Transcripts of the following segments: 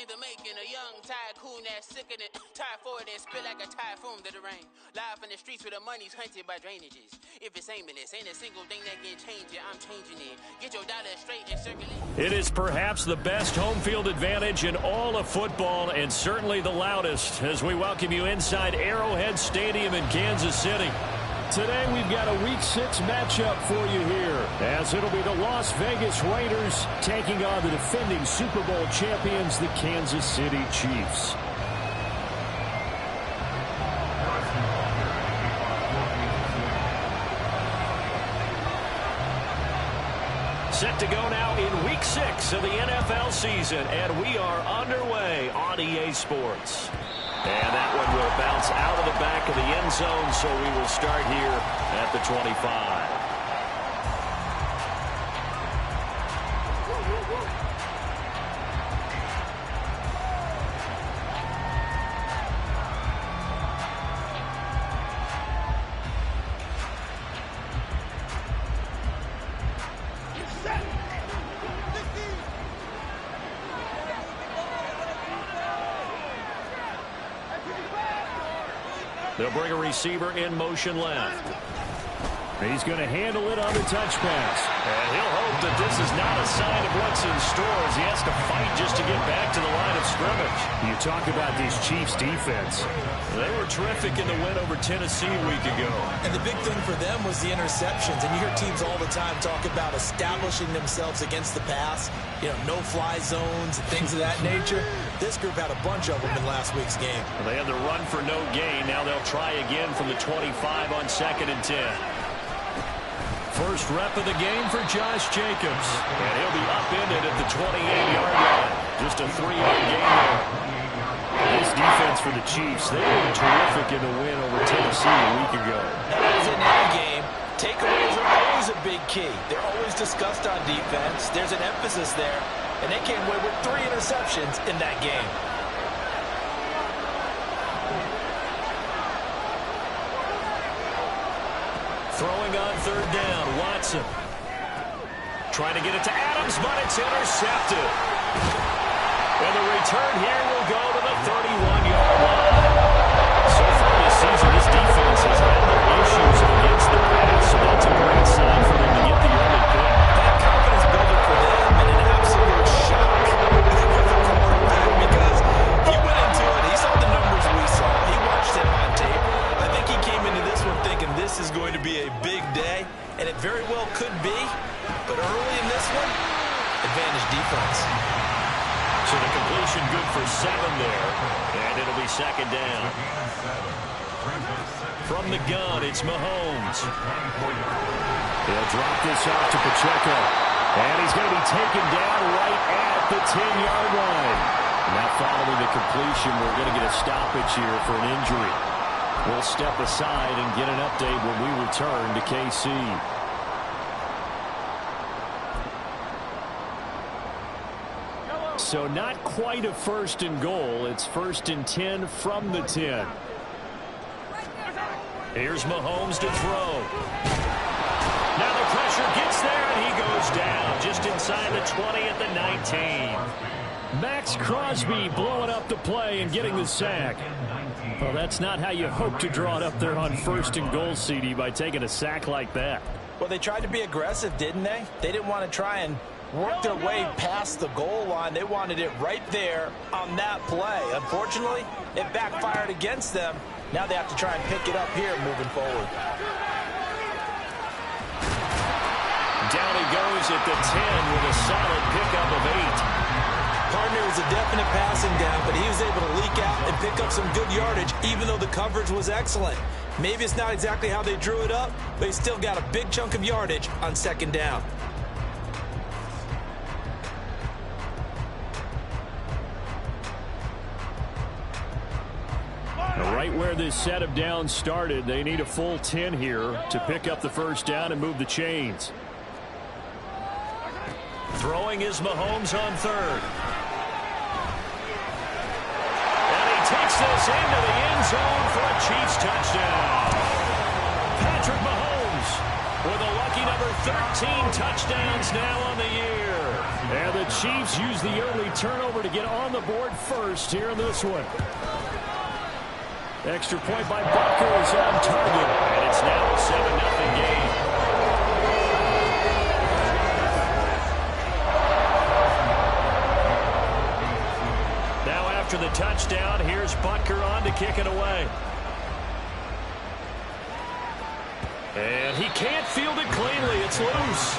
in the making, a young tycoon that's sickening. Tired for it and spit like a typhoon to the rain. Live in the streets where the money's hunted by drainages. If it's aimless, ain't a single thing that can change it. I'm changing it. Get your dollar straight and circulate. It is perhaps the best home field advantage in all of football, and certainly the loudest, as we welcome you inside Arrowhead Stadium in Kansas City. Today we've got a Week 6 matchup for you here, as it'll be the Las Vegas Raiders taking on the defending Super Bowl champions, the Kansas City Chiefs. Set to go now in Week 6 of the NFL season, and we are underway on EA Sports. And that one will bounce out of the back of the end zone, so we will start here at the 25. They'll bring a receiver in motion left. He's going to handle it on the touch pass. And he'll hope that this is not a sign of what's in store as he has to fight just to get back to the line of scrimmage. You talk about this Chiefs defense. They were terrific in the win over Tennessee a week ago. And the big thing for them was the interceptions. And you hear teams all the time talk about establishing themselves against the pass. You know, no-fly zones and things of that nature. This group had a bunch of them in last week's game. Well, they had the run for no gain. Now they'll try again from the 25 on 2nd and 10. First rep of the game for Josh Jacobs. And he'll be upended at the 28-yard line. Just a 3-yard gain there. This defense for the Chiefs, they were terrific in the win over Tennessee a week ago. As in any game, takeaways are always a big key. They're always discussed on defense. There's an emphasis there. And they came away with 3 interceptions in that game. Throwing on 3rd down, Watson. Trying to get it to Adams, but it's intercepted. And the return here will go to the 31-yard line. So far this season, this defense has had no issues against the pass, so that's a great sign for them to get the early pick. That confidence builder for them and an absolute shock with the quarterback because he went into it. He saw the numbers we saw. He watched him on tape. I think he came into this one thinking this is going to be a big day, and it very well could be. But early in this one, advantage defense. So the completion good for 7 there, and it'll be 2nd down. From the gun, it's Mahomes. He'll drop this off to Pacheco, and he's going to be taken down right at the 10-yard line. Now following the completion, we're going to get a stoppage here for an injury. We'll step aside and get an update when we return to KC. So not quite a 1st and goal. It's 1st and 10 from the 10. Here's Mahomes to throw. Now the pressure gets there, and he goes down just inside the 20 at the 19. Max Crosby blowing up the play and getting the sack. Well, that's not how you hope to draw it up there on 1st and goal, CD, by taking a sack like that. Well, they tried to be aggressive, didn't they? They didn't want to try and work their way past the goal line. They wanted it right there on that play. Unfortunately, it backfired against them. Now they have to try and pick it up here moving forward. Down he goes at the 10 with a solid pickup of 8. Partner was a definite passing down, but he was able to leak out and pick up some good yardage, even though the coverage was excellent. Maybe it's not exactly how they drew it up, but he still got a big chunk of yardage on 2nd down. Right where this set of downs started, they need a full 10 here to pick up the 1st down and move the chains. Throwing is Mahomes on 3rd. And he takes this into the end zone for a Chiefs touchdown. Patrick Mahomes with a lucky number 13 touchdowns now on the year. And the Chiefs use the early turnover to get on the board first here in this one. Extra point by Butker is on target. And it's now a 7-0 game. Now after the touchdown, here's Butker on to kick it away. And he can't field it cleanly. It's loose.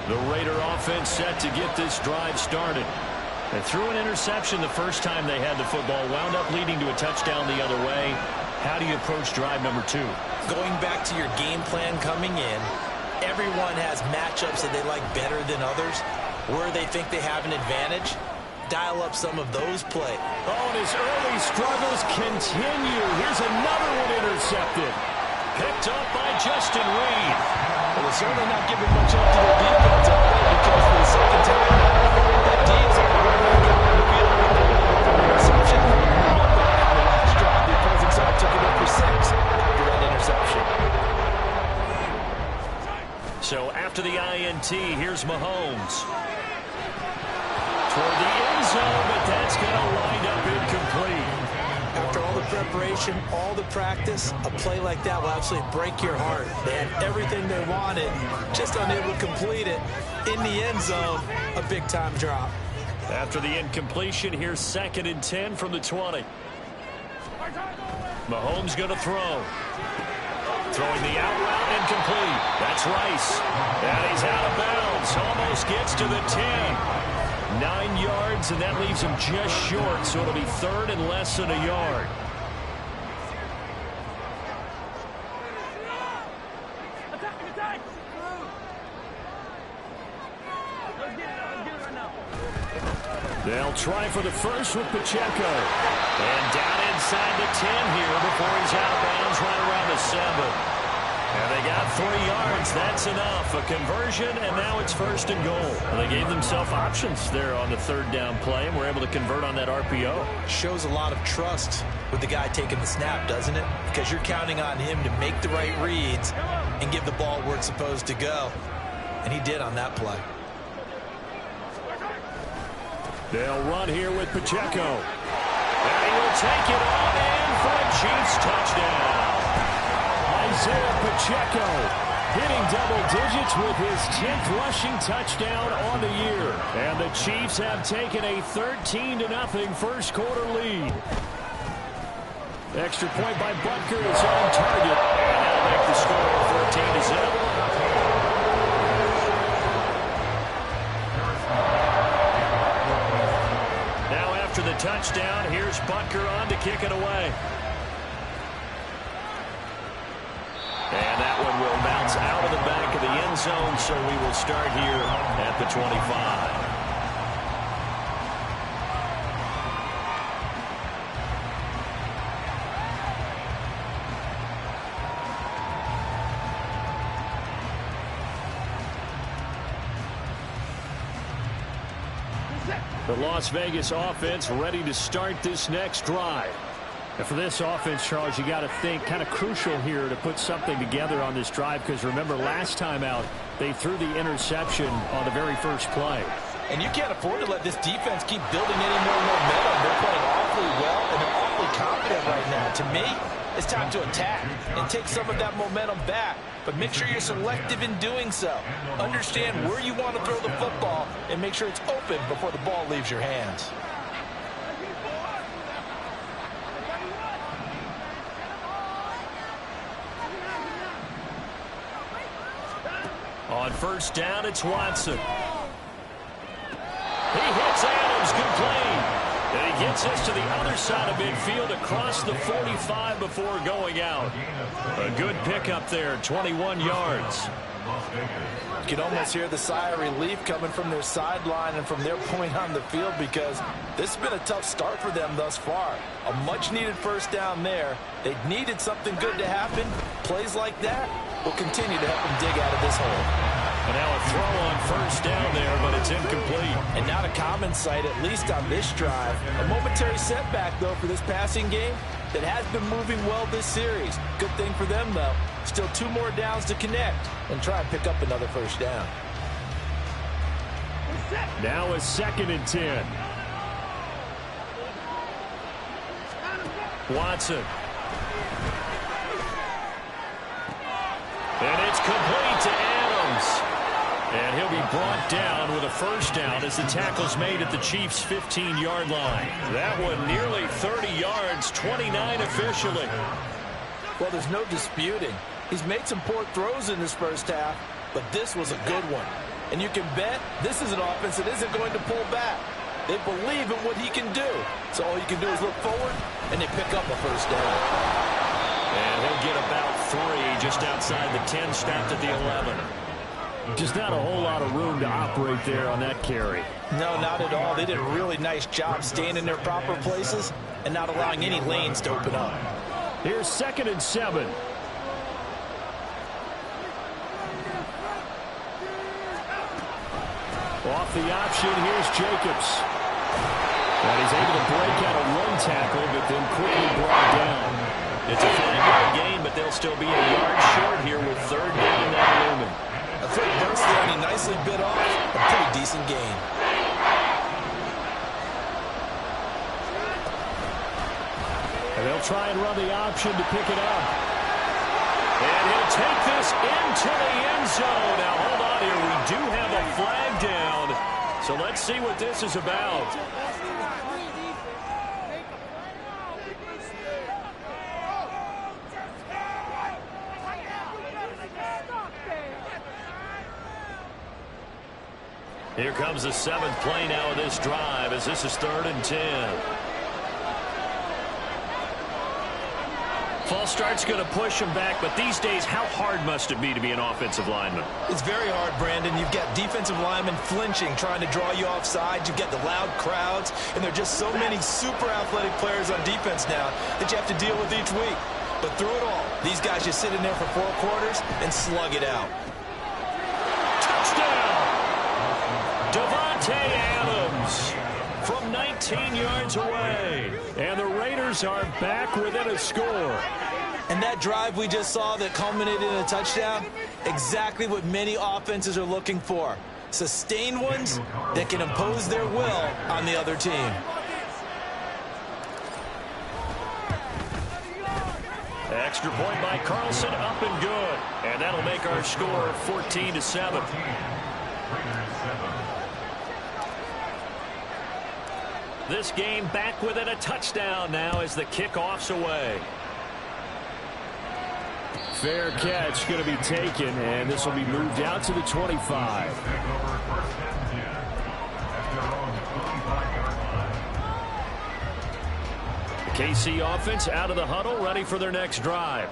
The Raider offense set to get this drive started. They threw an interception the first time they had the football, wound up leading to a touchdown the other way. How do you approach drive number 2? Going back to your game plan coming in, everyone has matchups that they like better than others. Where they think they have an advantage, dial up some of those plays. Oh, and his early struggles continue. Here's another one intercepted. Picked up by Justin Reed. Well, they're certainly not giving much up to their defense up there because for the second time now, that Dean's on the run back out on the field with the interception. On the last drive, the opposing side took it up for 6 after that interception. So after the INT, here's Mahomes. Toward the end zone, but that's going to wind up incomplete. After all the preparation, all the practice, a play like that will absolutely break your heart. They had everything they wanted, just unable to complete it. In the end zone, a big-time drop. After the incompletion, here's 2nd and 10 from the 20. Mahomes going to throw. Throwing the out route incomplete. That's Rice. And he's out of bounds. Almost gets to the 10. 9 yards, and that leaves him just short, so it'll be 3rd and less than a yard. They'll try for the first with Pacheco. And down inside the 10 here before he's out of bounds right around the 7. And they got 3 yards. That's enough. A conversion, and now it's 1st and goal. And they gave themselves options there on the 3rd down play, and were able to convert on that RPO. Shows a lot of trust with the guy taking the snap, doesn't it? Because you're counting on him to make the right reads and give the ball where it's supposed to go. And he did on that play. They'll run here with Pacheco. And he will take it on in for a Chiefs touchdown. Isaiah Pacheco hitting double digits with his 10th rushing touchdown on the year. And the Chiefs have taken a 13-0 first quarter lead. Extra point by Butker is on target. And that'll make the score 14-0. Now after the touchdown, here's Butker on to kick it away. And that one will bounce out of the back of the end zone, so we will start here at the 25. The Las Vegas offense ready to start this next drive. And for this offense, Charles, you got to think kind of crucial here to put something together on this drive, because remember last time out they threw the interception on the very first play. And you can't afford to let this defense keep building any more momentum. They're playing awfully well and they're awfully confident right now. To me, it's time to attack and take some of that momentum back. But make sure you're selective in doing so. Understand where you want to throw the football and make sure it's open before the ball leaves your hands. On first down, it's Watson. He hits Adams, good play. And he gets us to the other side of midfield across the 45 before going out. A good pickup there, 21 yards. You can almost hear the sigh of relief coming from their sideline and from their point on the field, because this has been a tough start for them thus far. A much-needed first down there. They needed something good to happen. Plays like that will continue to help them dig out of this hole. And now a throw on first down there, but it's incomplete. And not a common sight, at least on this drive. A momentary setback, though, for this passing game that has been moving well this series. Good thing for them, though. Still 2 more downs to connect and try and pick up another first down. Now a 2nd and 10. Watson. And it's complete to Adams. And he'll be brought down with a first down as the tackle's made at the Chiefs' 15-yard line. That one nearly 30 yards, 29 officially. Well, there's no disputing. He's made some poor throws in this first half, but this was a good one. And you can bet this is an offense that isn't going to pull back. They believe in what he can do. So all you can do is look forward, and they pick up a first down. And he'll get about 3 just outside the 10, stopped at the 11. Just not a whole lot of room to operate there on that carry. No, not at all. They did a really nice job staying in their proper places and not allowing any lanes to open up. Here's 2nd and 7. Off the option, here's Jacobs. And he's able to break out a run tackle, but then quickly brought down. It's a 5-yard gain, but they'll still be a yard short here with 3rd down now looming. A quick burst there, and he nicely bit off a pretty decent gain. And they'll try and run the option to pick it up. And he'll take this into the end zone. Now, hold on here. We do have a flag down. So let's see what this is about. Here comes the 7th play now of this drive as this is 3rd and 10. False start's going to push him back, but these days, how hard must it be to be an offensive lineman? It's very hard, Brandon. You've got defensive linemen flinching, trying to draw you offside. You've got the loud crowds, and there are just so many super athletic players on defense now that you have to deal with each week. But through it all, these guys just sit in there for 4 quarters and slug it out. Touchdown! Davante Adams from 19 yards away. And the Raiders are back within a score. And that drive we just saw that culminated in a touchdown, exactly what many offenses are looking for. Sustained ones that can impose their will on the other team. Extra point by Carlson, up and good. And that'll make our score 14-7. This game back within a touchdown now as the kickoff's away. Fair catch going to be taken, and this will be moved out to the 25. The KC offense out of the huddle, ready for their next drive.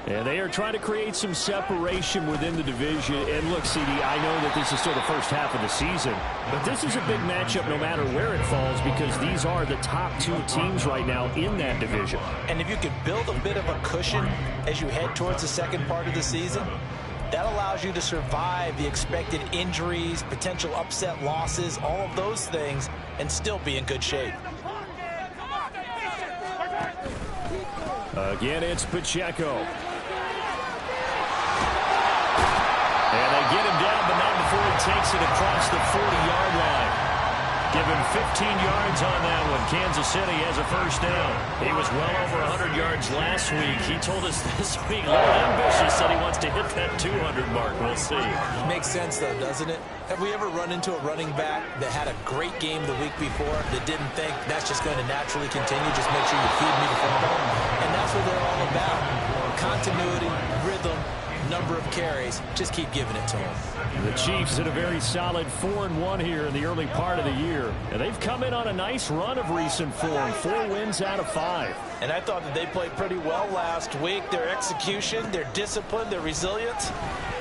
And they are trying to create some separation within the division. And look, CD, I know that this is still the first half of the season, but this is a big matchup no matter where it falls because these are the top 2 teams right now in that division. And if you can build a bit of a cushion as you head towards the second part of the season, that allows you to survive the expected injuries, potential upset losses, all of those things, and still be in good shape. Again, it's Pacheco. And they get him down, but not before he takes it across the 40-yard line. Give him 15 yards on that one. Kansas City has a first down. He was well over 100 yards last week. He told us this week, a little ambitious, said he wants to hit that 200 mark. We'll see. Makes sense, though, doesn't it? Have we ever run into a running back that had a great game the week before that didn't think that's just going to naturally continue? Just make sure you feed me the football. And that's what they're all about. Continuity, rhythm, number of carries. Just keep giving it to them. The Chiefs had a very solid 4-1 here in the early part of the year. And they've come in on a nice run of recent form. 4 wins out of 5. And I thought that they played pretty well last week. Their execution, their discipline, their resilience,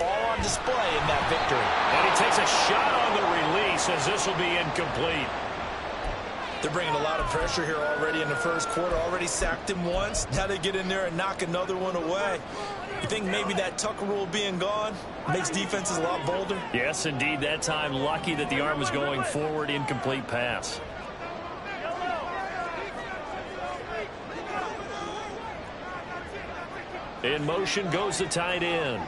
all on display in that victory. And he takes a shot on the release as this will be incomplete. They're bringing a lot of pressure here already in the first quarter. Already sacked him once. Now they get in there and knock another one away. You think maybe that Tucker rule being gone makes defenses a lot bolder? Yes, indeed. That time, lucky that the arm was going forward. Incomplete pass. In motion goes the tight end.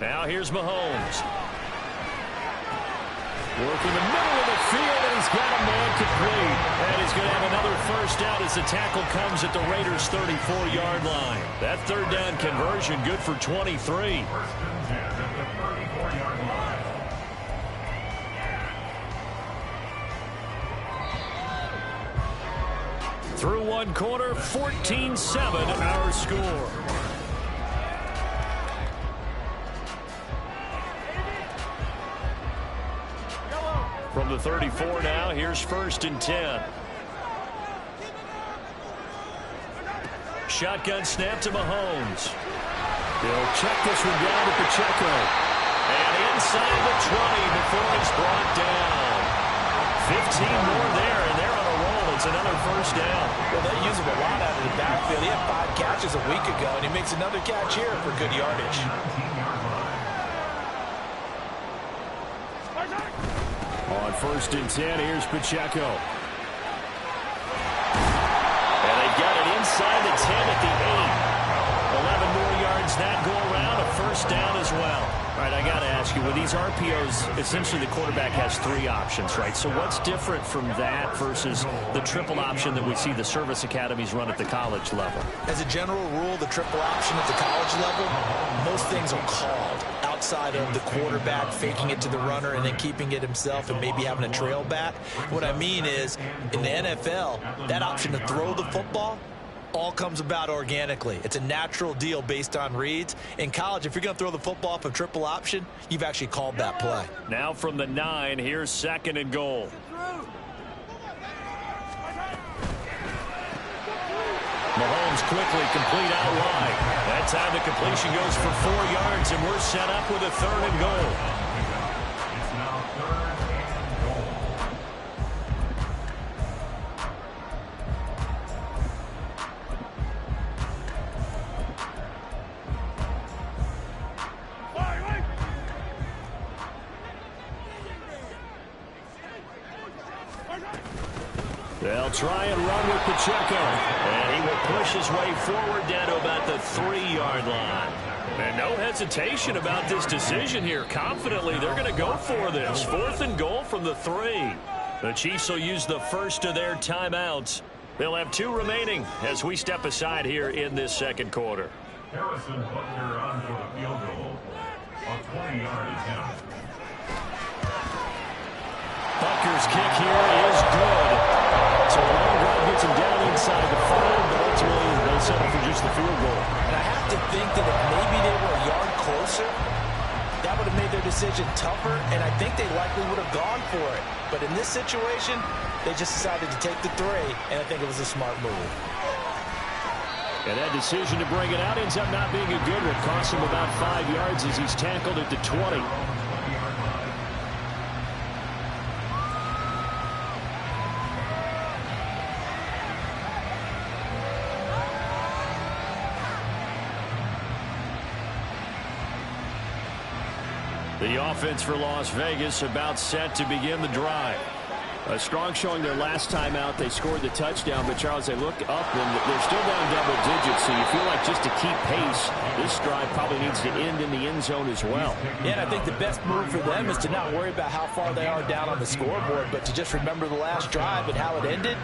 Now here's Mahomes. Working the middle of the field, and he's got a man complete. And he's going to have another first down as the tackle comes at the Raiders' 34-yard line. That third down conversion good for 23. Through one quarter, 14-7 our score. From the 34 now, here's 1st and 10. Shotgun snap to Mahomes. He'll check this one down to Pacheco. And inside the 20 before he's brought down. 15 more there, and they're on a roll. It's another first down. Well, they use him a lot out of the backfield. He had 5 catches a week ago, and he makes another catch here for good yardage. On 1st and 10, here's Pacheco. And they've got it inside the 10 at the 8. 11 more yards that go around, a first down as well. All right, I got to ask you, with these RPOs, essentially the quarterback has 3 options, right? So what's different from that versus the triple option that we see the service academies run at the college level? As a general rule, the triple option at the college level, most things are called outside of the quarterback faking it to the runner and then keeping it himself and maybe having a trail back. What I mean is, in the NFL, that option to throw the football all comes about organically. It's a natural deal based on reads. In college, if you're going to throw the football off a triple option, you've actually called that play. Now from the 9, here's 2nd and goal. Mahomes quickly complete out wide. That time the completion goes for 4 yards, and we're set up with a 3rd and goal. They'll try and run with Pacheco. And he will push his way forward down to about the 3-yard line. And no hesitation about this decision here. Confidently, they're going to go for this. 4th and goal from the 3. The Chiefs will use the first of their timeouts. They'll have 2 remaining as we step aside here in this 2nd quarter. Harrison Butker on for the field goal. A 20-yard attempt. Butker's kick here is good. So a long drive gets him down inside the 5, but ultimately they'll settle for just the field goal. And I have to think that if maybe they were a yard closer, that would have made their decision tougher, and I think they likely would have gone for it. But in this situation, they just decided to take the 3, and I think it was a smart move. And that decision to bring it out ends up not being a good one. Costs him about 5 yards as he's tackled at the 20. The offense for Las Vegas about set to begin the drive. A strong showing their last time out. They scored the touchdown, but Charles, they look up and they're still down double digits, so you feel like just to keep pace, this drive probably needs to end in the end zone as well. Yeah, and I think the best move for them is to not worry about how far they are down on the scoreboard, but to just remember the last drive and how it ended.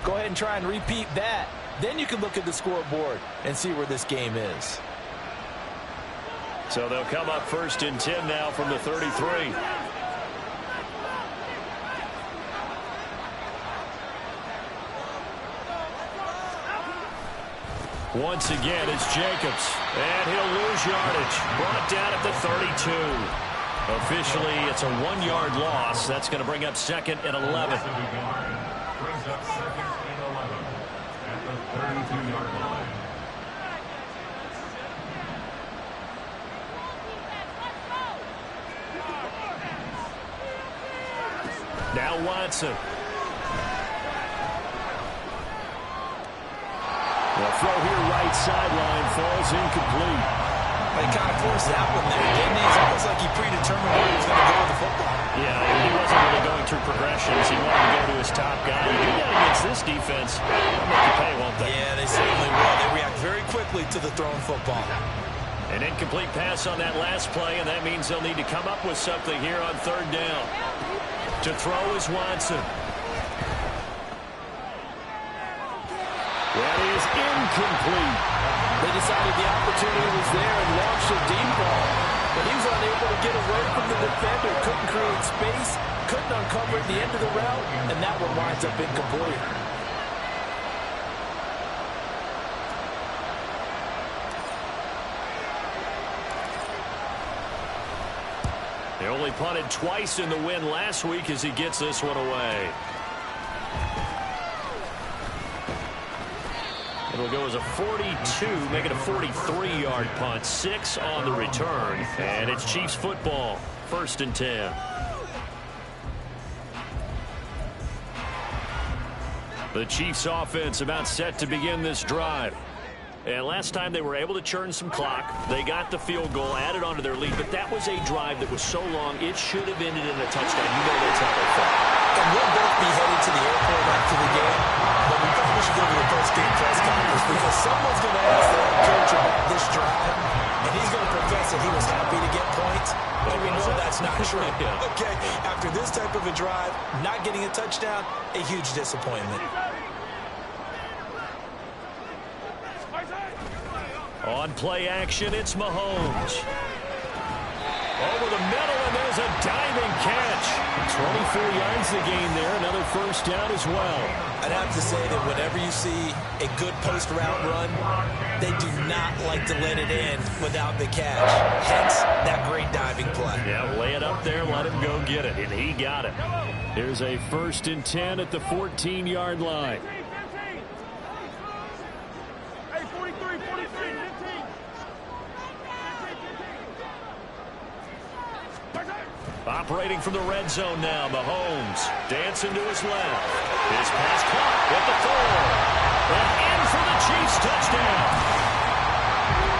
Go ahead and try and repeat that. Then you can look at the scoreboard and see where this game is. So they'll come up 1st and 10 now from the 33. Once again, it's Jacobs. And he'll lose yardage. Brought down at the 32. Officially, it's a 1-yard loss. That's going to bring up 2nd and 11. Brings up 2nd and 11 at the 32-yard line. Watson. The throw here right sideline falls incomplete. He kind of forced that one there, didn't he? It's almost like he predetermined where he was going to go with the football. Yeah, he wasn't really going through progressions. He wanted to go to his top guy. You do that against this defense, they'll make you pay, won't they? Yeah, they certainly will. They react very quickly to the thrown football. An incomplete pass on that last play, and that means they'll need to come up with something here on third down. To throw is Watson. That is incomplete. They decided the opportunity was there and launched a deep ball, but he was unable to get away from the defender, couldn't create space, couldn't uncover at the end of the route, and that one winds up incomplete. They only punted twice in the win last week as he gets this one away. It'll go as a 42, make it a 43-yard punt. 6 on the return, and it's Chiefs football. 1st and 10. The Chiefs offense about set to begin this drive. And last time they were able to churn some clock. They got the field goal, added onto their lead, but that was a drive that was so long it should have ended in a touchdown. You know that's how they felt. And we'll both be headed to the airport after the game, but we probably should go to the post-game press conference because someone's going to ask the head coach about this drive, and he's going to profess that he was happy to get points, but we know that's not true. Okay, after this type of a drive, not getting a touchdown, a huge disappointment. On play action, it's Mahomes. Over the middle, and there's a diving catch. 24 yards the gain there, another first down as well. I'd have to say that whenever you see a good post-route run, they do not like to let it in without the catch. Hence, that great diving play. Yeah, lay it up there, let him go get it, and he got it. Here's a 1st and 10 at the 14-yard line. Operating from the red zone now, Mahomes dancing to his left. His pass caught at the 4. And in for the Chiefs touchdown.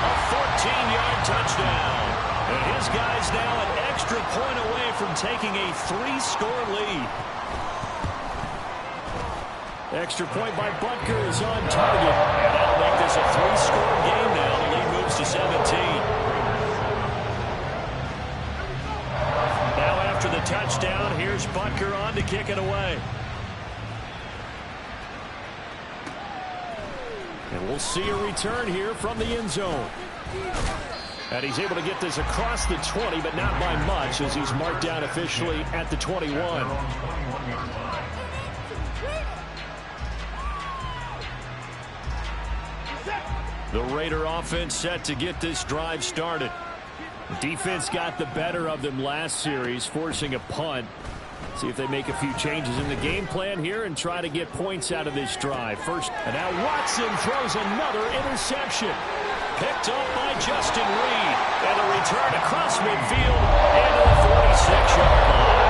A 14-yard touchdown. And his guy's now an extra point away from taking a 3-score lead. Extra point by Butker is on target. And that'll make this a 3-score game now. The lead moves to 17. After the touchdown, here's Butker on to kick it away. And we'll see a return here from the end zone. And he's able to get this across the 20, but not by much, as he's marked down officially at the 21. The Raider offense set to get this drive started. Defense got the better of them last series, forcing a punt. See if they make a few changes in the game plan here and try to get points out of this drive. First, and now Watson throws another interception. Picked up by Justin Reed. And a return across midfield into the 46-yard line.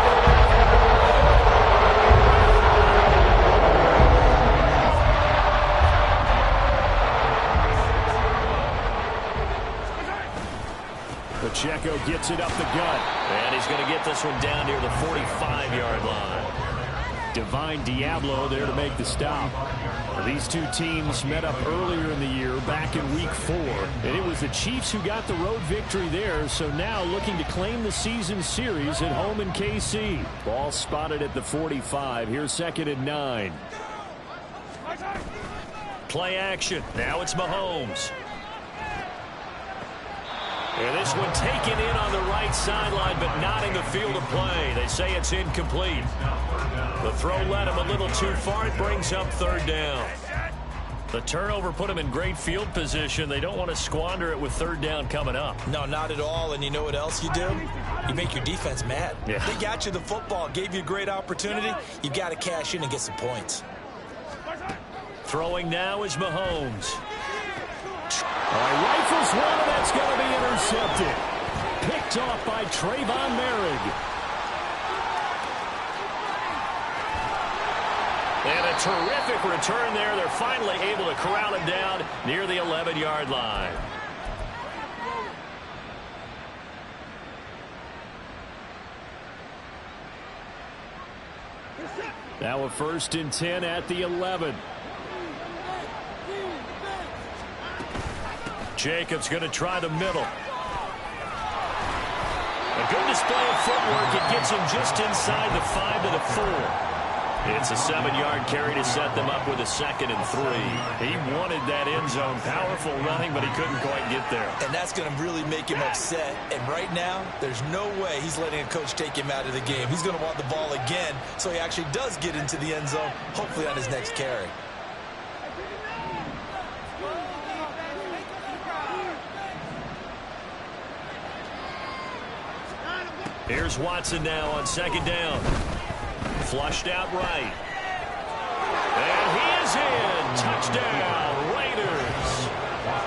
Pacheco gets it up the gut. And he's going to get this one down near the 45-yard line. Divine Diablo there to make the stop. These two teams met up earlier in the year, back in Week 4. And it was the Chiefs who got the road victory there, so now looking to claim the season series at home in KC. Ball spotted at the 45. Here's 2nd and 9. Play action. Now it's Mahomes. And this one taken in on the right sideline, but not in the field of play. They say it's incomplete. The throw led him a little too far. It brings up 3rd down. The turnover put him in great field position. They don't want to squander it with 3rd down coming up. No, not at all. And you know what else you do? You make your defense mad. Yeah. They got you the football, gave you a great opportunity. You've got to cash in and get some points. Throwing now is Mahomes. Rifles one, that's going to be intercepted. Picked off by Trayvon Merrick. a terrific return there. They're finally able to corral him down near the 11-yard line. Now a 1st and 10 at the 11. Jacobs going to try the middle. A good display of footwork. It gets him just inside the 5 to the 4. It's a 7-yard carry to set them up with a 2nd and 3. He wanted that end zone. Powerful running, but he couldn't quite get there. And that's going to really make him upset. And right now, there's no way he's letting a coach take him out of the game. He's going to want the ball again, so he actually does get into the end zone, hopefully on his next carry. Here's Watson now on 2nd down. Flushed out right. And he is in. Touchdown, Raiders.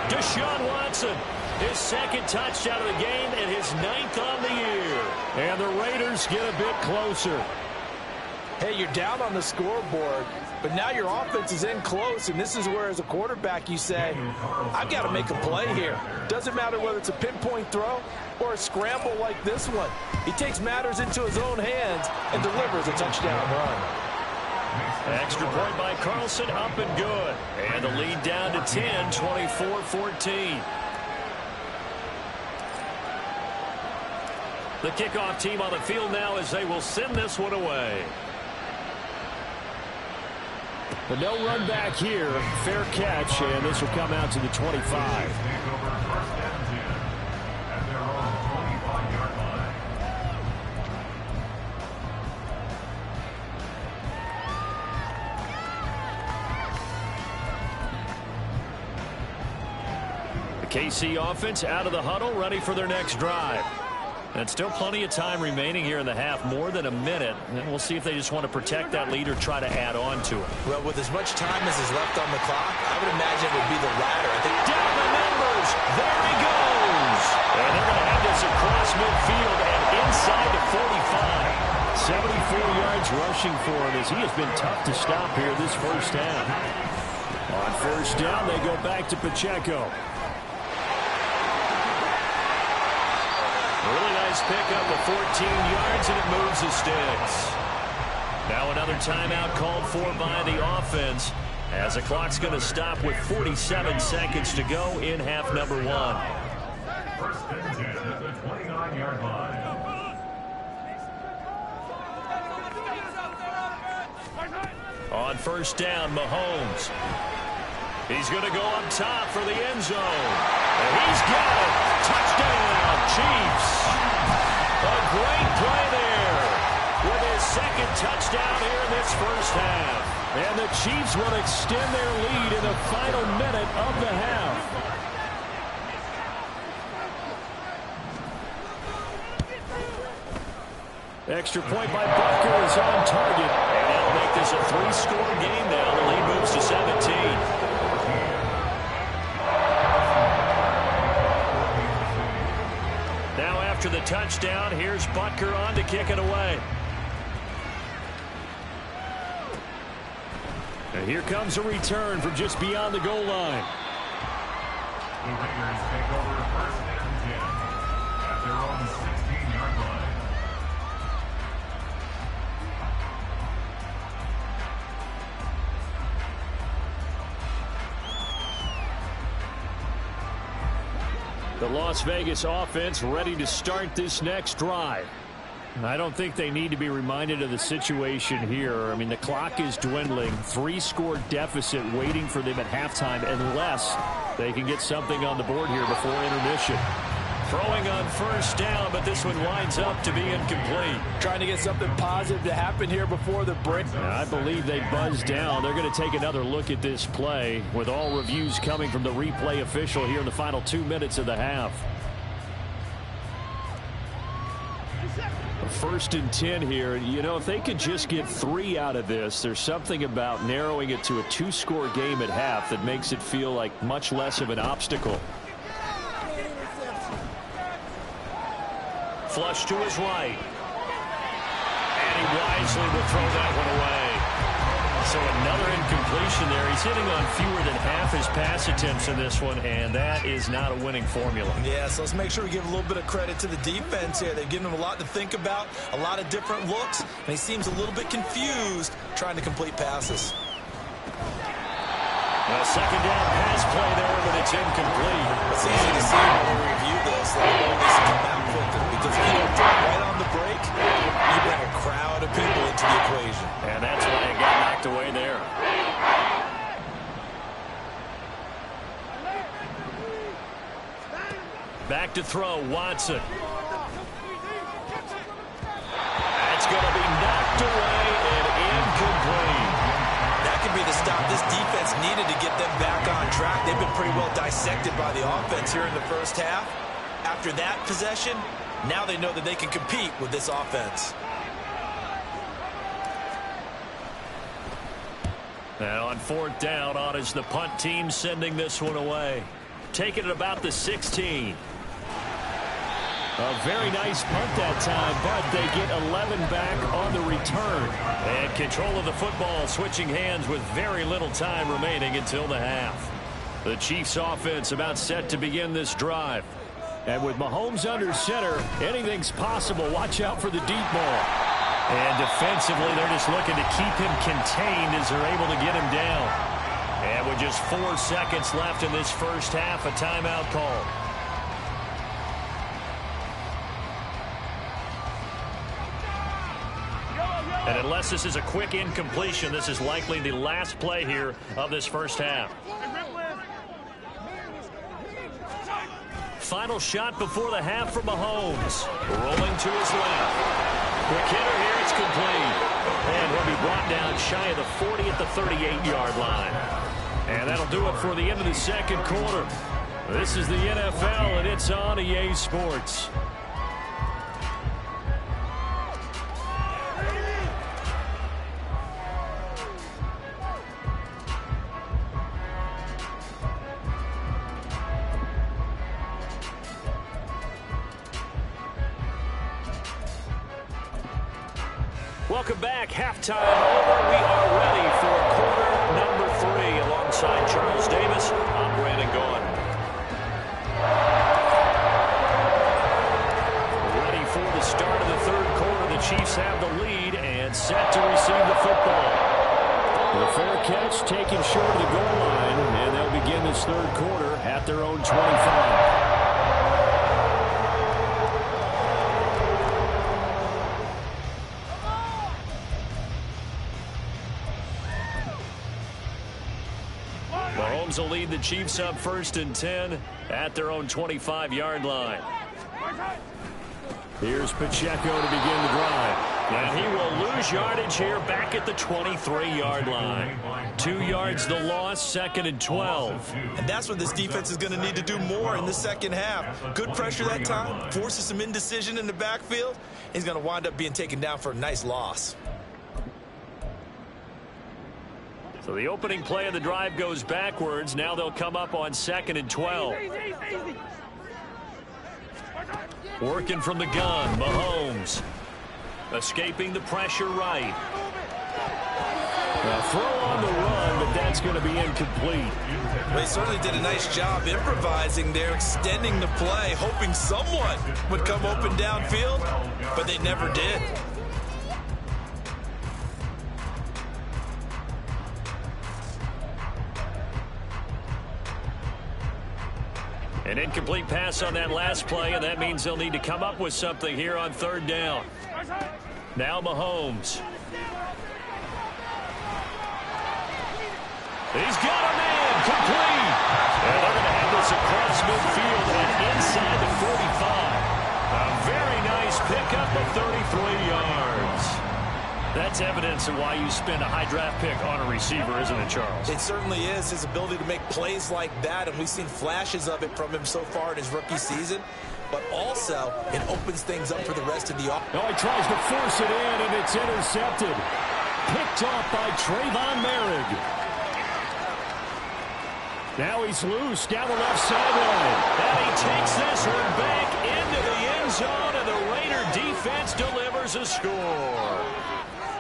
Deshaun Watson, his 2nd touchdown of the game and his 9th on the year. And the Raiders get a bit closer. Hey, you're down on the scoreboard, but now your offense is in close, and this is where, as a quarterback, you say, I've got to make a play here. Doesn't matter whether it's a pinpoint throw or a scramble like this one. He takes matters into his own hands and delivers a touchdown run. Extra point by Carlson, up and good. And the lead down to 10, 24-14. The kickoff team on the field now as they will send this one away. But no run back here. Fair catch, and this will come out to the 25. The KC offense out of the huddle, ready for their next drive. And still plenty of time remaining here in the half, more than a minute. And we'll see if they just want to protect that lead or try to add on to it. Well, with as much time as is left on the clock, I would imagine it would be the latter. I think down the numbers. There he goes. And they're going to have this across midfield and inside the 45. 74 yards rushing for him as he has been tough to stop here this first half. On 1st down, they go back to Pacheco. Really nice pickup of 14 yards, and it moves the sticks. Now another timeout called for by the offense as the clock's going to stop with 47 seconds to go in half number 1. 1st and 10 at the 29-yard line. On 1st down, Mahomes. He's going to go up top for the end zone. And he's got it. Touchdown, Chiefs. A great play there with his 2nd touchdown here in this first half. And the Chiefs will extend their lead in the final minute of the half. Extra point by Butker is on target. And that'll make this a 3-score game now. The lead moves to 17. After the touchdown, here's Butker on to kick it away. And here comes a return from just beyond the goal line. The Raiders take over 1st and 10 at their own 16-yard line. The Las Vegas offense ready to start this next drive. I don't think they need to be reminded of the situation here. I mean, the clock is dwindling. 3-score deficit waiting for them at halftime unless they can get something on the board here before intermission. Throwing on 1st down, but this one winds up to be incomplete. Trying to get something positive to happen here before the break. I believe they buzzed down. They're going to take another look at this play with all reviews coming from the replay official here in the final 2 minutes of the half. 1st and 10 here. You know, if they could just get 3 out of this, there's something about narrowing it to a 2-score game at half that makes it feel like much less of an obstacle. Flush to his right. And he wisely will throw that one away. So another incompletion there. He's hitting on fewer than half his pass attempts in this one, and that is not a winning formula. Yeah, so let's make sure we give a little bit of credit to the defense here. They've given him a lot to think about, a lot of different looks, and he seems a little bit confused trying to complete passes. A second down pass play there, but it's incomplete. It's easy to see when we review this that the ball needs to come out quicker, because if you don't throw right on the break, you bring a crowd of people into the equation. And that's why it got knocked away there. Back to throw, Watson. That's going to be knocked away and incomplete. That could be the stop this defense needed to get them back on track. They've been pretty well dissected by the offense here in the first half. After that possession, now they know that they can compete with this offense. Now on fourth down, on is the punt team sending this one away. Taking it about the 16. A very nice punt that time, but they get 11 back on the return. And control of the football switching hands with very little time remaining until the half. The Chiefs offense about set to begin this drive. And with Mahomes under center, anything's possible. Watch out for the deep ball. And defensively, they're just looking to keep him contained as they're able to get him down. And with just 4 seconds left in this first half, a timeout call. And unless this is a quick incompletion, this is likely the last play here of this first half. Final shot before the half for Mahomes. Rolling to his left. Quick hitter here, it's complete. And he'll be brought down shy of the 40 at the 38-yard line. And that'll do it for the end of the second quarter. This is the NFL, and it's on EA Sports. Welcome back. Halftime over. We are ready for quarter number 3. Alongside Charles Davis, I'm Brandon Gaughan. Ready for the start of the third quarter. The Chiefs have the lead and set to receive the football. The fair catch taken short of the goal line, and they'll begin this third quarter at their own 25. Mahomes will lead the Chiefs up 1st and 10 at their own 25-yard line. Here's Pacheco to begin the drive. And he will lose yardage here back at the 23-yard line. 2 yards the loss, 2nd and 12. And that's what this defense is going to need to do more in the second half. Good pressure that time, forces some indecision in the backfield. He's going to wind up being taken down for a nice loss. So the opening play of the drive goes backwards. Now they'll come up on 2nd and 12. Working from the gun, Mahomes. Escaping the pressure right. A throw on the run, but that's going to be incomplete. Well, they certainly did a nice job improvising there, extending the play, hoping someone would come open downfield, but they never did. An incomplete pass on that last play, and that means they'll need to come up with something here on 3rd down. Now Mahomes. He's got a man, complete. And they're going to have this across midfield and inside the 45. A very nice pickup of 33 yards. That's evidence of why you spend a high draft pick on a receiver, isn't it, Charles? It certainly is. His ability to make plays like that, and we've seen flashes of it from him so far in his rookie season. But also, it opens things up for the rest of the offense. Oh, he tries to force it in, and it's intercepted. Picked off by Trayvon Merrick. Now he's loose down the left sideline. And he takes this one back into the end zone, and the Raider defense delivers a score.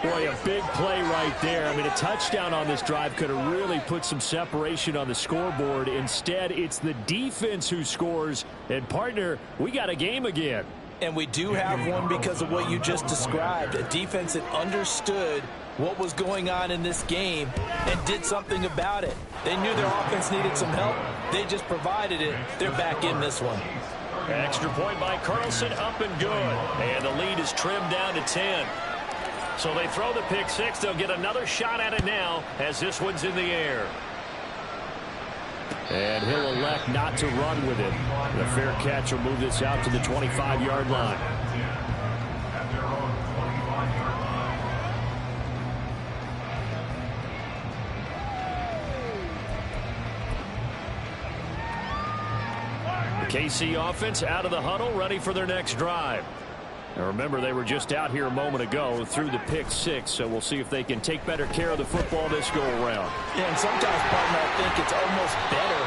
Boy, a big play right there. I mean, a touchdown on this drive could have really put some separation on the scoreboard. Instead, it's the defense who scores. And, partner, we got a game again. And we do have one because of what you just described. A defense that understood what was going on in this game and did something about it. They knew their offense needed some help. They just provided it. They're back in this one. Extra point by Carlson, up and good. And the lead is trimmed down to 10. So they throw the pick six. They'll get another shot at it now as this one's in the air. And he'll elect not to run with it. The fair catch will move this out to the 25-yard line. The KC offense out of the huddle, ready for their next drive. Now remember, they were just out here a moment ago through the pick six, so we'll see if they can take better care of the football this go-around. Yeah, and sometimes, partner, I think it's almost better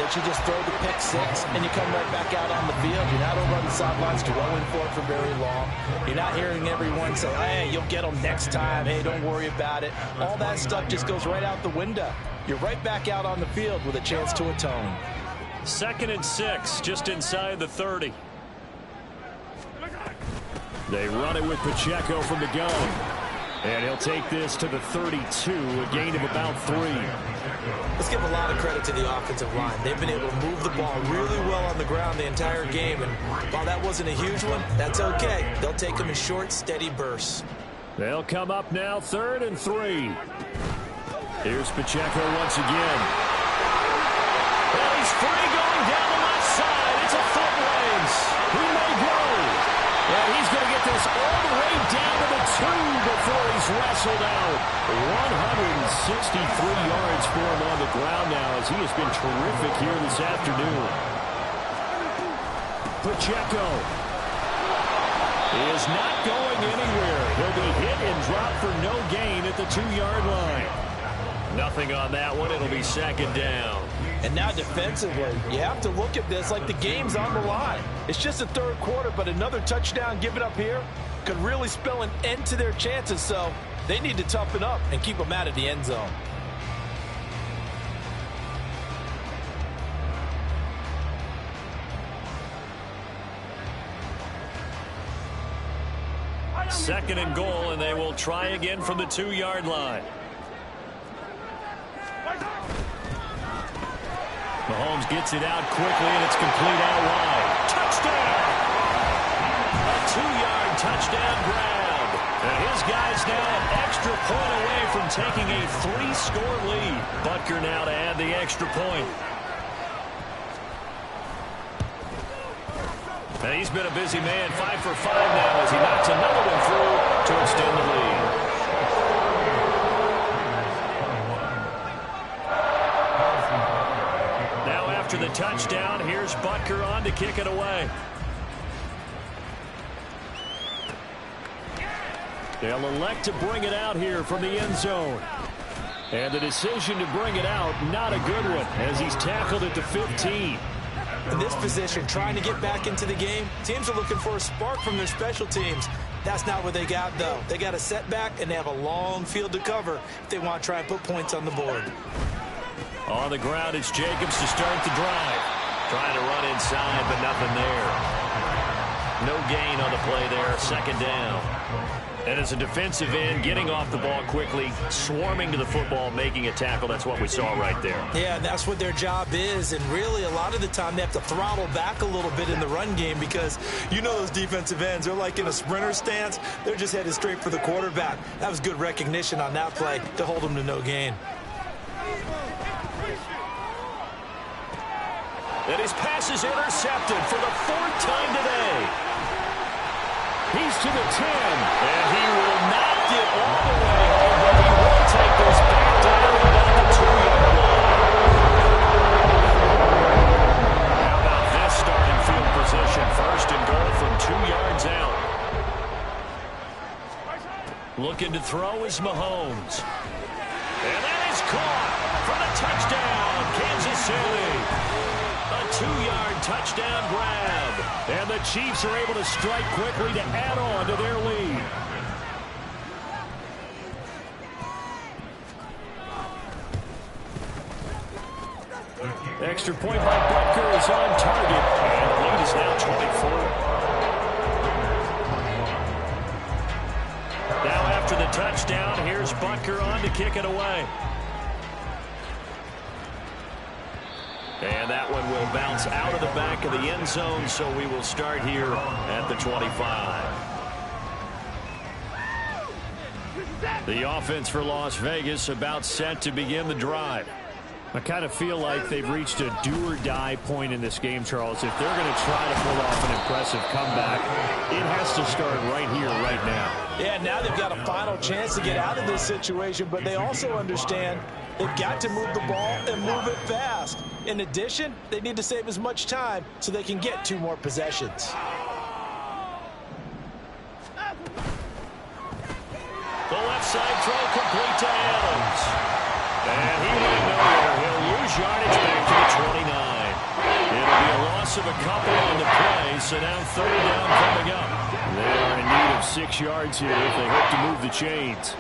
that you just throw the pick six and you come right back out on the field. You're not over on the sidelines dwelling for it for very long. You're not hearing everyone say, hey, you'll get them next time. Hey, don't worry about it. All that stuff just goes right out the window. You're right back out on the field with a chance to atone. 2nd and 6, just inside the 30. They run it with Pacheco from the gun. And he'll take this to the 32, a gain of about 3. Let's give a lot of credit to the offensive line. They've been able to move the ball really well on the ground the entire game. And while that wasn't a huge one, that's okay. They'll take them in short, steady bursts. They'll come up now, 3rd and 3. Here's Pacheco once again. Well, he's free going down the left side. It's a foot race. He may go. And he's going to get this all the way down to the 2 before he's wrestled out. 163 yards for him on the ground now as he has been terrific here this afternoon. Pacheco is not going anywhere. He'll be hit and dropped for no gain at the 2-yard line. Nothing on that one. It'll be 2nd down. And now defensively, you have to look at this like the game's on the line. It's just the 3rd quarter, but another touchdown given up here could really spell an end to their chances. So they need to toughen up and keep them out of the end zone. Second and goal, and they will try again from the 2-yard line. Mahomes gets it out quickly, and it's complete out wide. Touchdown! A 2-yard touchdown grab. And his guy's now an extra point away from taking a 3-score lead. Butker now to add the extra point. And he's been a busy man, 5 for 5 now as he knocks another one through to extend the lead. After the touchdown, here's Butker on to kick it away. They'll elect to bring it out here from the end zone. And the decision to bring it out, not a good one, as he's tackled at the 15. In this position, trying to get back into the game, teams are looking for a spark from their special teams. That's not what they got, though. They got a setback, and they have a long field to cover if they want to try and put points on the board. On the ground, it's Jacobs to start the drive. Trying to run inside, but nothing there. No gain on the play there, 2nd down. And as a defensive end, getting off the ball quickly, swarming to the football, making a tackle, that's what we saw right there. Yeah, that's what their job is. And really, a lot of the time, they have to throttle back a little bit in the run game because you know those defensive ends, they're like in a sprinter stance. They're just headed straight for the quarterback. That was good recognition on that play to hold them to no gain. And his pass is intercepted for the 4th time today. He's to the 10, and he will not get all the way home, but he will take this back down about the 2-yard line. How about this starting field position? 1st and goal from 2 yards out. Looking to throw is Mahomes. And that is caught for the touchdown, Kansas City. A 2-yard touchdown grab. And the Chiefs are able to strike quickly to add on to their lead. Extra point by Butker is on target, and the lead is now 24. Now after the touchdown, here's Butker on to kick it away. And that one will bounce out of the back of the end zone, so we will start here at the 25. The offense for Las Vegas about set to begin the drive. I kind of feel like they've reached a do-or-die point in this game, Charles. If they're going to try to pull off an impressive comeback, it has to start right here, right now. Yeah, now they've got a final chance to get out of this situation, but they also understand they've got to move the ball and move it fast. In addition, they need to save as much time so they can get 2 more possessions. The left side throw complete to Adams. And he went nowhere. He'll lose yardage back to the 29. It'll be a loss of a couple on the play, so now 3rd down coming up. They are in need of 6 yards here if they hope to move the chains.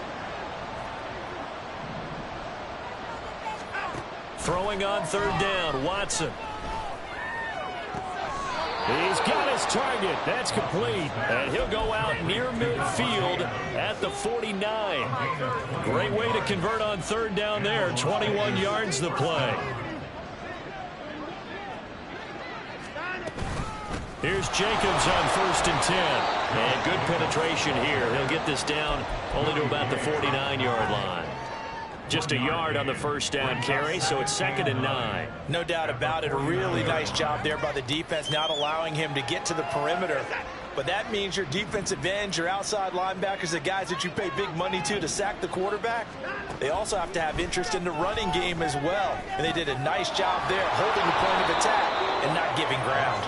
Throwing on 3rd down, Watson. He's got his target. That's complete. And he'll go out near midfield at the 49. Great way to convert on 3rd down there. 21 yards the play. Here's Jacobs on 1st and 10. And good penetration here. He'll get this down only to about the 49-yard line. Just a yard on the 1st down carry, so it's 2nd and 9. No doubt about it. A really nice job there by the defense, not allowing him to get to the perimeter. But that means your defensive ends, your outside linebackers, the guys that you pay big money to sack the quarterback, they also have to have interest in the running game as well. And they did a nice job there, holding the point of attack and not giving ground.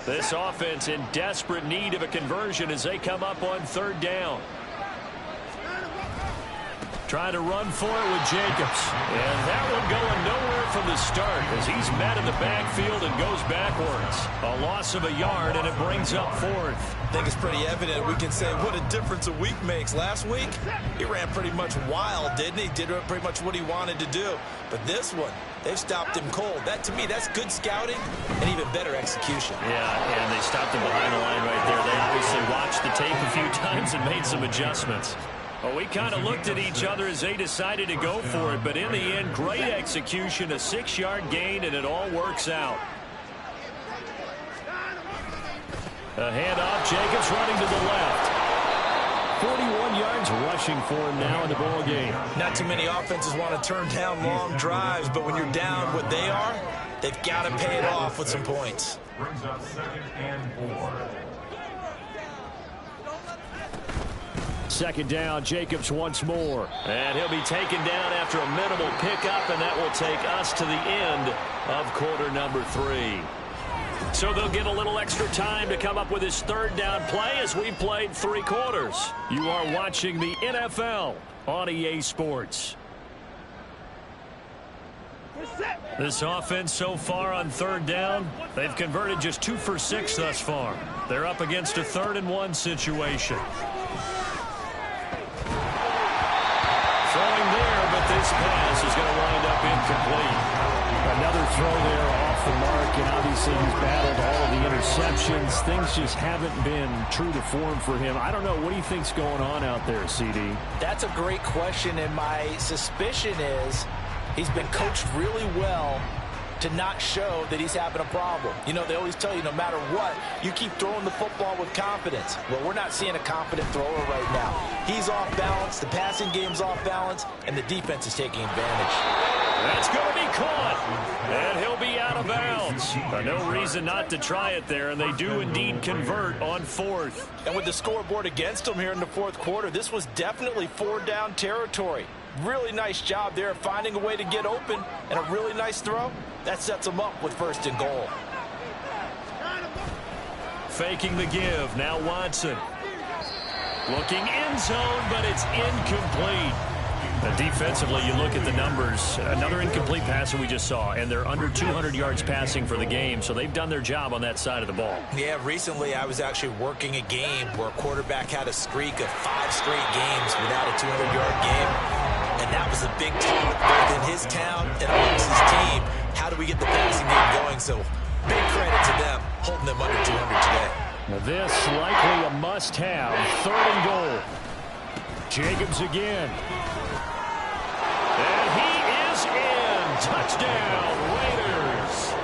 This offense in desperate need of a conversion as they come up on 3rd down. Trying to run for it with Jacobs. And that one going nowhere from the start as he's met in the backfield and goes backwards. A loss of a yard, and it brings up 4th. I think it's pretty evident. We can say what a difference a week makes. Last week, he ran pretty much wild, didn't he? Did pretty much what he wanted to do. But this one, they've stopped him cold. That, to me, that's good scouting and even better execution. Yeah, and they stopped him behind the line right there. They obviously watched the tape a few times and made some adjustments. Well, we kind of looked at each other as they decided to go for it, but in the end, great execution, a 6-yard gain, and it all works out. A handoff, Jacobs running to the left. 41 yards rushing for him now in the ball game. Not too many offenses want to turn down long drives, but when you're down what they are, they've got to pay it off with some points. Brings up 2nd and 4. 2nd down, Jacobs once more. And he'll be taken down after a minimal pickup, and that will take us to the end of quarter number 3. So they'll get a little extra time to come up with his 3rd down play as we played 3 quarters. You are watching the NFL on EA Sports. This offense so far on 3rd down, they've converted just 2 for 6 thus far. They're up against a 3rd and 1 situation. Throwing there, but this pass is going to wind up incomplete. Another throw there off the mark, and obviously he's battled all of the interceptions. Things just haven't been true to form for him. I don't know. What do you think's going on out there, CD? That's a great question, and my suspicion is he's been coached really well to not show that he's having a problem. You know, they always tell you no matter what, you keep throwing the football with confidence. Well, we're not seeing a confident thrower right now. He's off balance, the passing game's off balance, and the defense is taking advantage. That's going to be caught, and he'll be out of bounds. No reason not to try it there, and they do indeed convert on 4th. And with the scoreboard against them here in the 4th quarter, this was definitely 4-down territory. Really nice job there finding a way to get open, and a really nice throw. That sets them up with 1st and goal. Faking the give. Now Watson. Looking end zone, but it's incomplete. Defensively, you look at the numbers. Another incomplete pass that we just saw, and they're under 200 yards passing for the game, so they've done their job on that side of the ball. Yeah, recently I was actually working a game where a quarterback had a streak of 5 straight games without a 200-yard game, and that was a big talk both in his town and amongst his team. How do we get the passing game going? So big credit to them holding them under 200 today. Now this likely a must-have. 3rd and goal. Jacobs again. And he is in. Touchdown, Raiders.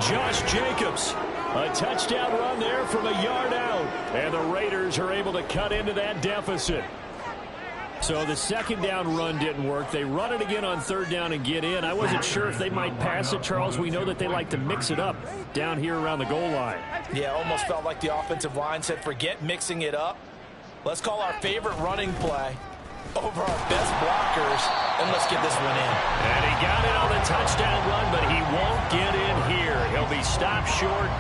Josh Jacobs. A touchdown run there from a yard out. And the Raiders are able to cut into that deficit. So the 2nd down run didn't work. They run it again on 3rd down and get in. I wasn't sure if they might pass it, Charles. We know that they like to mix it up down here around the goal line. Yeah, almost felt like the offensive line said, forget mixing it up. Let's call our favorite running play over our best blockers, and let's get this one in. And he got it on the touchdown run, but he won't get in here. He'll be stopped short,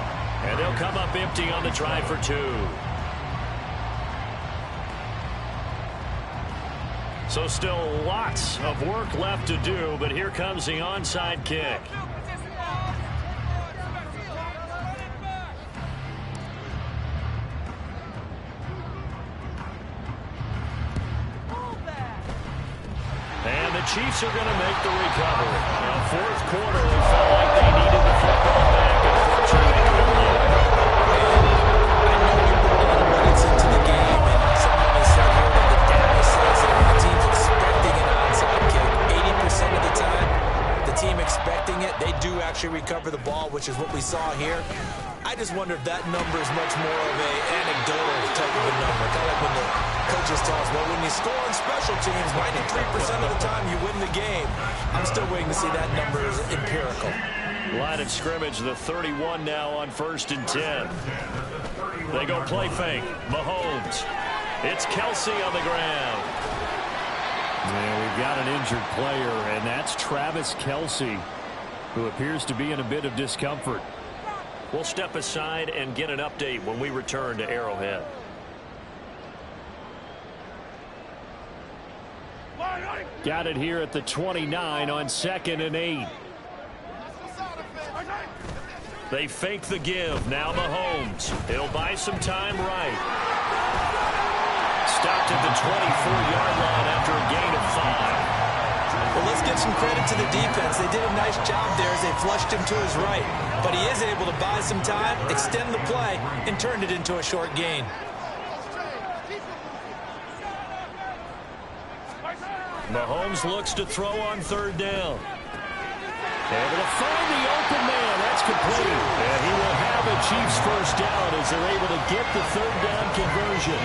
and they'll come up empty on the try for 2. So still lots of work left to do, but here comes the onside kick. And the Chiefs are going to make the recovery. Now, 4th quarter, they felt like they needed the football back. Unfortunately, they couldn't get it. I know we put a lot of minutes into the game, and someone has said here that the data says that the team's expecting an onside kick. 80% of the time, the team expecting it, they do actually recover the ball, which is what we saw here. I just wonder if that number is much more of an anecdotal type of a number. Kind of like when the coaches tell us, well, when you score on special teams, 93% of the time you win the game. I'm still waiting to see that number is empirical. Line of scrimmage, the 31 now on 1st and 10. They go play fake. Mahomes. It's Kelsey on the ground. Yeah, we've got an injured player, and that's Travis Kelsey, who appears to be in a bit of discomfort. We'll step aside and get an update when we return to Arrowhead. Got it here at the 29 on 2nd and 8. They fake the give. Now Mahomes. He'll buy some time right. Stopped at the 24-yard line after a gain of 5. Well, let's give some credit to the defense. They did a nice job there as they flushed him to his right. But he is able to buy some time, extend the play, and turned it into a short gain. Mahomes looks to throw on 3rd down. Able to find the open man. That's complete. And he will have a Chiefs 1st down as they're able to get the 3rd down conversion.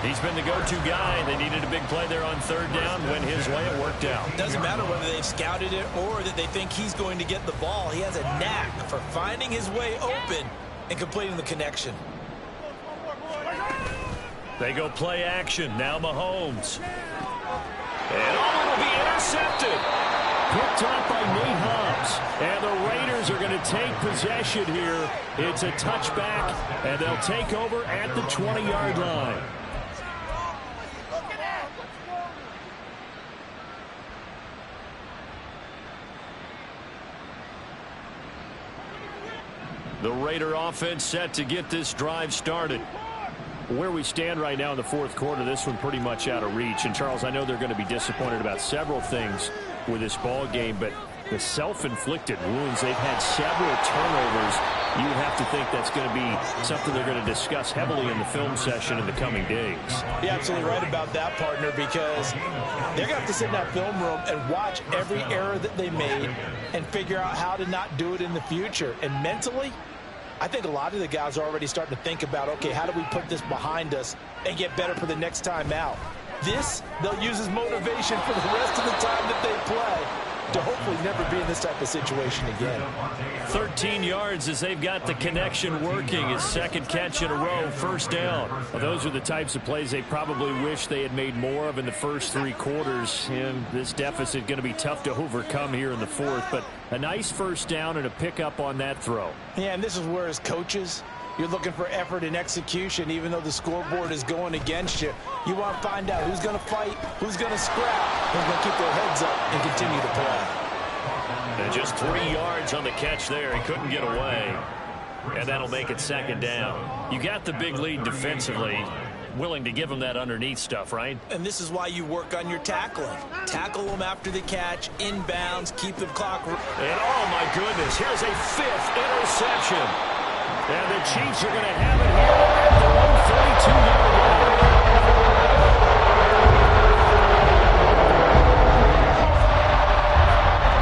He's been the go-to guy. They needed a big play there on 3rd down. Went his way. It worked out. Doesn't matter whether they've scouted it or that they think he's going to get the ball. He has a knack for finding his way open and completing the connection. They go play action. Now Mahomes. And it'll be intercepted. Picked up by Nate Hobbs. And the Raiders are going to take possession here. It's a touchback, and they'll take over at the 20-yard line. The Raider offense set to get this drive started. Where we stand right now in the 4th quarter, this one pretty much out of reach. And, Charles, I know they're going to be disappointed about several things with this ball game, but the self-inflicted wounds, they've had several turnovers. You have to think that's going to be something they're going to discuss heavily in the film session in the coming days. You're absolutely right about that, partner, because they're going to have to sit in that film room and watch every error that they made and figure out how to not do it in the future. And mentally, I think a lot of the guys are already starting to think about, okay, how do we put this behind us and get better for the next time out? This, they'll use as motivation for the rest of the time that they play to hopefully never be in this type of situation again. 13 yards as they've got the connection working. His 2nd catch in a row, 1st down. Well, those are the types of plays they probably wish they had made more of in the first 3 quarters. And this deficit going to be tough to overcome here in the 4th. But a nice 1st down and a pickup on that throw. Yeah, and this is where as coaches, You're looking for effort and execution, even though the scoreboard is going against you. You want to find out who's going to fight, who's going to scrap, who's going to keep their heads up and continue to play. And just 3 yards on the catch there. He couldn't get away. And that'll make it second down. You got the big lead defensively. Willing to give them that underneath stuff, right? And this is why you work on your tackling. Tackle them after the catch, inbounds, keep the clock. And oh my goodness, here's a 5th interception. And the Chiefs are going to have it here at their own 42-yard line.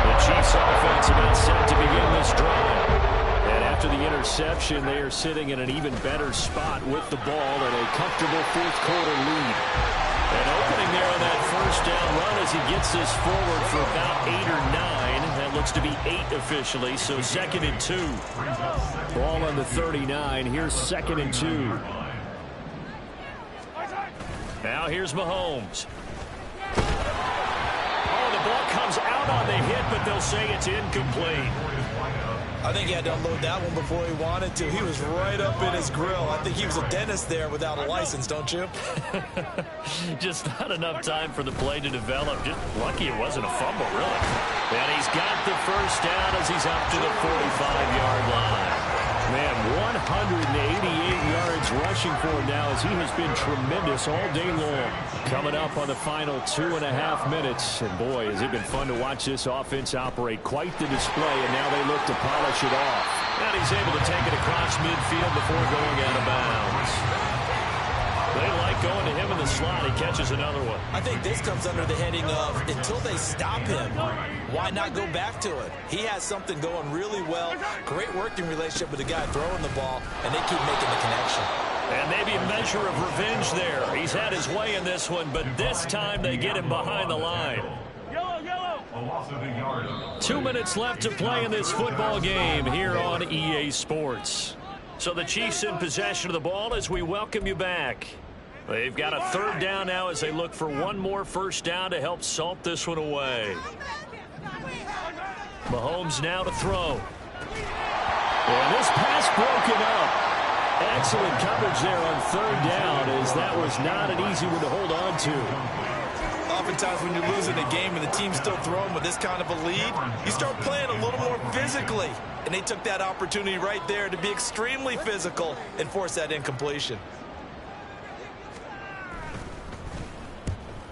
The Chiefs offense about set to begin this drive. And after the interception, they are sitting in an even better spot with the ball and a comfortable fourth-quarter lead. And opening there on that first down run as he gets this forward for about 8 or 9. That looks to be 8 officially, so 2nd and 2. Ball on the 39. Here's 2nd and 2. Now here's Mahomes. Oh, the ball comes out on the hit, but they'll say it's incomplete. I think he had to unload that one before he wanted to. He was right up in his grill. I think he was a dentist there without a license, don't you? Just not enough time for the play to develop. Just lucky it wasn't a fumble, really. And he's got the first down as he's up to the 45-yard line. Man, 188 yards rushing for him now as he has been tremendous all day long. Coming up on the final 2.5 minutes. And boy, has it been fun to watch this offense operate. Quite the display, and now they look to polish it off. And he's able to take it across midfield before going out of bounds. They like going to him in the slot. He catches another one. I think this comes under the heading of until they stop him, why not go back to it? He has something going really well. Great working relationship with the guy throwing the ball, and they keep making the connection. And maybe a measure of revenge there. He's had his way in this one, but this time they get him behind the line. 2 minutes left to play in this football game here on EA Sports. So the Chiefs in possession of the ball as we welcome you back. They've got a 3rd down now as they look for one more first down to help salt this one away. Mahomes now to throw. And this pass broken up. Excellent coverage there on 3rd down as that was not an easy one to hold on to. Oftentimes when you're losing a game and the team's still throwing with this kind of a lead, you start playing a little more physically. And they took that opportunity right there to be extremely physical and force that incompletion.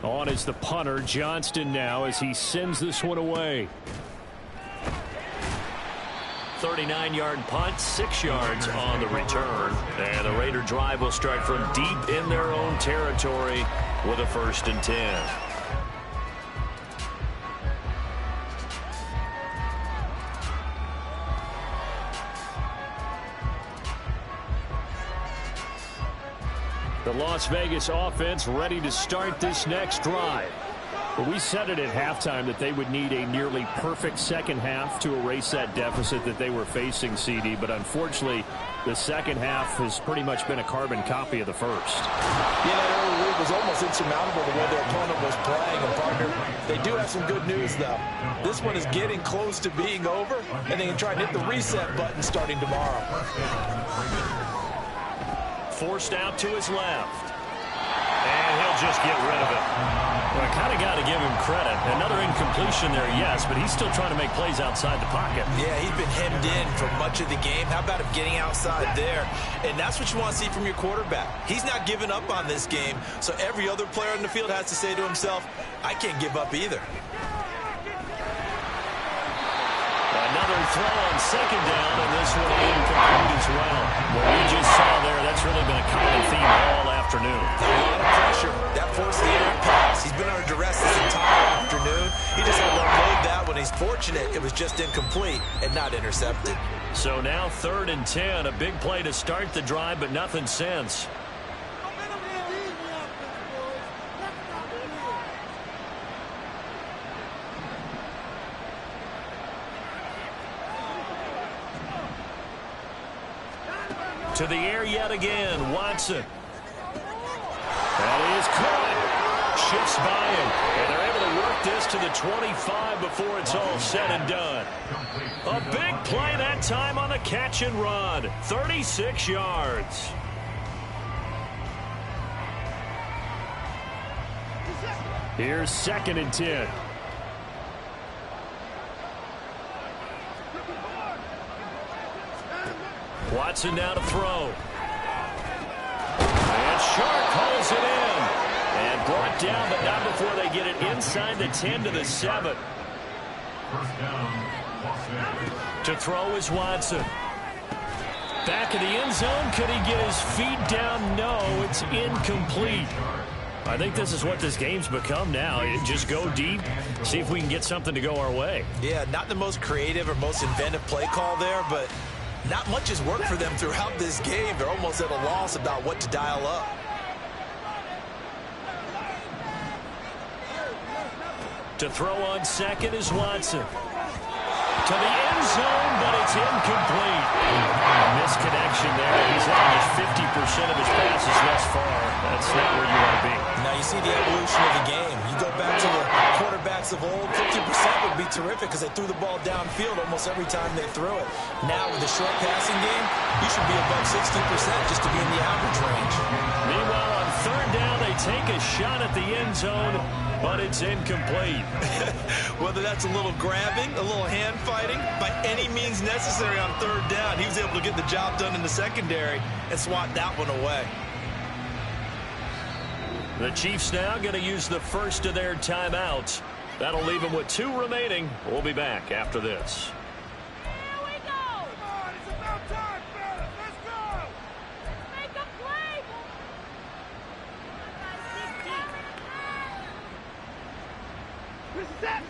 On is the punter, Johnston now as he sends this one away. 39-yard punt, 6 yards on the return. And the Raider drive will start from deep in their own territory with a 1st and 10. The Las Vegas offense ready to start this next drive. But we said it at halftime that they would need a nearly perfect second half to erase that deficit that they were facing, CD. But unfortunately, the second half has pretty much been a carbon copy of the first. Yeah, that early lead was almost insurmountable the way their opponent was playing. And partner, they do have some good news, though. This one is getting close to being over, and they can try and hit the reset button starting tomorrow. Forced out to his left. And he'll just get rid of it. Well, I kind of got to give him credit. Another incompletion there, yes, but he's still trying to make plays outside the pocket. Yeah, he's been hemmed in for much of the game. How about him getting outside there? And that's what you want to see from your quarterback. He's not giving up on this game, so every other player on the field has to say to himself, I can't give up either. Another throw on 2nd down, and this one incomplete as well. What we just saw there, that's really been a common theme all afternoon. A lot of pressure. That forced the errant pass. He's been under duress this entire afternoon. He just had to unload that one. He's fortunate it was just incomplete and not intercepted. So now 3rd and 10, a big play to start the drive, but nothing since. To the air yet again, Watson. That is caught. shifts by him, and they're able to work this to the 25 before it's all said and done. A big play that time on the catch and run. 36 yards. Here's 2nd and 10. Watson now to throw. And Sharp pulls it in. And brought down, but not before they get it inside the 10 to the 7. To throw is Watson. Back of the end zone. Could he get his feet down? No, it's incomplete. I think this is what this game's become now. Just go deep, see if we can get something to go our way. Yeah, not the most creative or most inventive play call there, but not much has worked for them throughout this game. They're almost at a loss about what to dial up. To throw on 2nd is Watson. To the end zone, but it's incomplete. Misconnection there. He's had just 50% of his passes thus far. That's not where you want to be. Now you see the evolution of the game. You go back to the quarterbacks of old, 50% would be terrific because they threw the ball downfield almost every time they threw it. Now with the short passing game, you should be above 60% just to be in the average range. Meanwhile, on 3rd down, they take a shot at the end zone, but it's incomplete. Whether that's a little grabbing, a little hand fighting, by any means necessary on 3rd down, he was able to get the job done in the secondary and swat that one away. The Chiefs now going to use the first of their timeouts. That'll leave them with 2 remaining. We'll be back after this. Here we go! Come on, it's about time, fellas. Let's go! Make a play!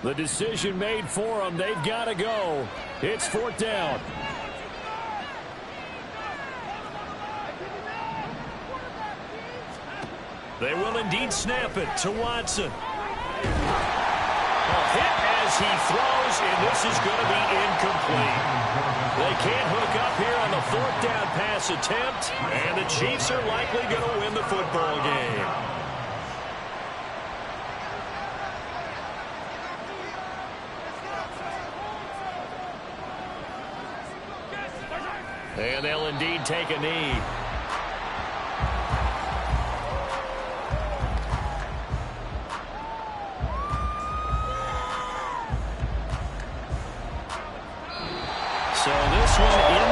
The decision made for them. They've got to go. It's 4th down. They will indeed snap it to Watson. A hit as he throws, and this is going to be incomplete. They can't hook up here on the 4th down pass attempt, and the Chiefs are likely going to win the football game. And they'll indeed take a knee. So this one in